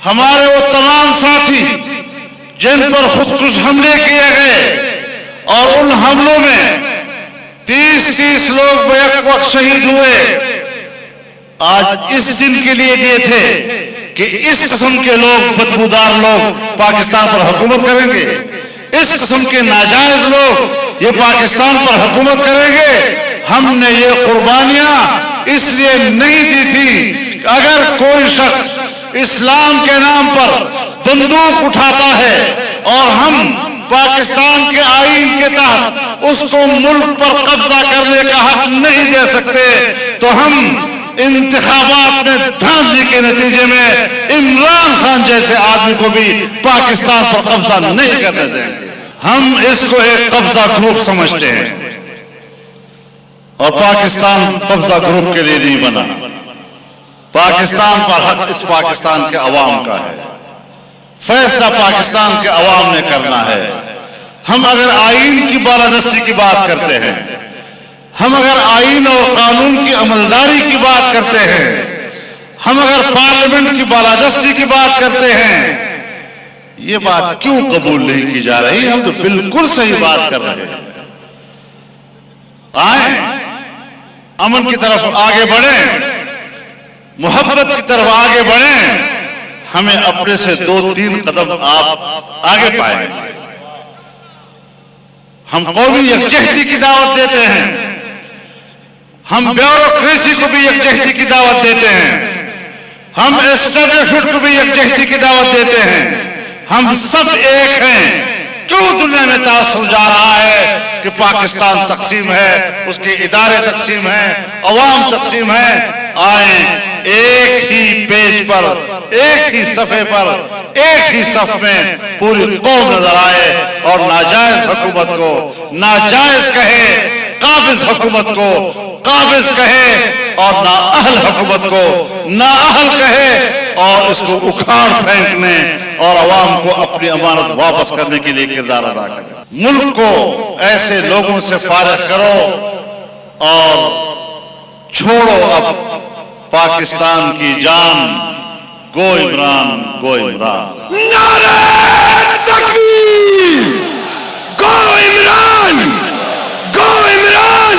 ہمارے وہ تمام ساتھی جن پر خودکش حملے کیے گئے اور ان حملوں میں 30 لوگ بیک وقت شہید ہوئے، آج اس دن کے لیے دیے تھے کہ اس قسم کے لوگ، بدبودار لوگ پاکستان پر حکومت کریں گے، اس قسم کے ناجائز لوگ یہ پاکستان پر حکومت کریں گے۔ ہم نے یہ قربانیاں اس لیے نہیں دی تھی کہ اگر کوئی شخص اسلام کے نام پر بندوق اٹھاتا ہے اور ہم پاکستان کے آئین کے تحت اس کو ملک پر قبضہ کرنے کا حق نہیں دے سکتے، تو ہم انتخابات میں دھاندلی کے نتیجے میں عمران خان جیسے آدمی کو بھی پاکستان پر قبضہ نہیں کرنے دیں گے۔ ہم اس کو ایک قبضہ گروپ سمجھتے ہیں اور پاکستان قبضہ گروپ کے لیے نہیں بنا۔ پاکستان پر حق اس پاکستان کے عوام کا ہے، فیصلہ پاکستان کے عوام نے کرنا ہے۔ ہم اگر آئین کی بالادستی کی بات کرتے ہیں، ہم اگر آئین اور قانون کی عملداری کی بات کرتے ہیں، ہم اگر پارلیمنٹ کی بالادستی کی بات کرتے ہیں، یہ بات کیوں قبول نہیں کی جا رہی؟ ہم تو بالکل صحیح بات کر رہے ہیں۔ آئیں امن کی طرف آگے بڑھیں، محبت کی طرف آگے بڑھیں، ہمیں اپنے سے 2-3 قدم آپ آگے پائیں۔ ہم قومی یکجہتی کی دعوت دیتے ہیں، ہم بیوروکریسی کو بھی یکجہتی کی دعوت دیتے ہیں، ہم اسٹیبلشمنٹ کو بھی یکجہتی کی دعوت دیتے ہیں۔ ہم سب ایک ہیں۔ کیوں دنیا میں تاثر جا رہا ہے کہ پاکستان تقسیم ہے، اس کے ادارے تقسیم ہیں، عوام تقسیم ہیں؟ آئیں ایک ہی پیج پر، ایک ہی صفحے پر، ایک ہی صف میں پوری قوم نظر آئے اور ناجائز حکومت کو ناجائز کہے، قابض حکومت کو قابض کہے اور نااہل حکومت کو نااہل کہے اور اس کو اکھاڑ پھینکنے اور عوام کو اپنی امانت واپس کرنے کے لیے کردار ادا کرے۔ ملک کو ایسے لوگوں سے فارغ کرو اور چھوڑو اب پاکستان کی جان۔ گو عمران، گو عمران۔ نعرہ تکبیر! گو عمران! گو عمران!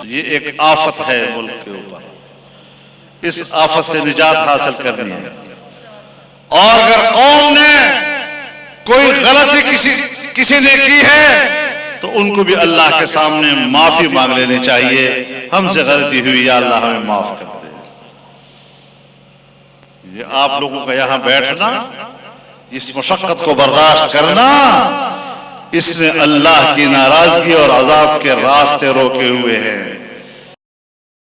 یہ ایک آفت ہے ملک کے اوپر، اس آفت سے نجات حاصل کرنی ہے۔ اور اگر قوم نے کوئی غلطی کسی نے کی ہے تو ان کو بھی اللہ کے سامنے معافی مانگ لینی چاہیے، ہم سے غلطی ہوئی، یا اللہ ہمیں معاف کر دے۔ یہ آپ لوگوں کا یہاں بیٹھنا، اس مشقت کو برداشت کرنا، اس نے اللہ کی ناراضگی اور عذاب کے راستے روکے ہوئے ہیں۔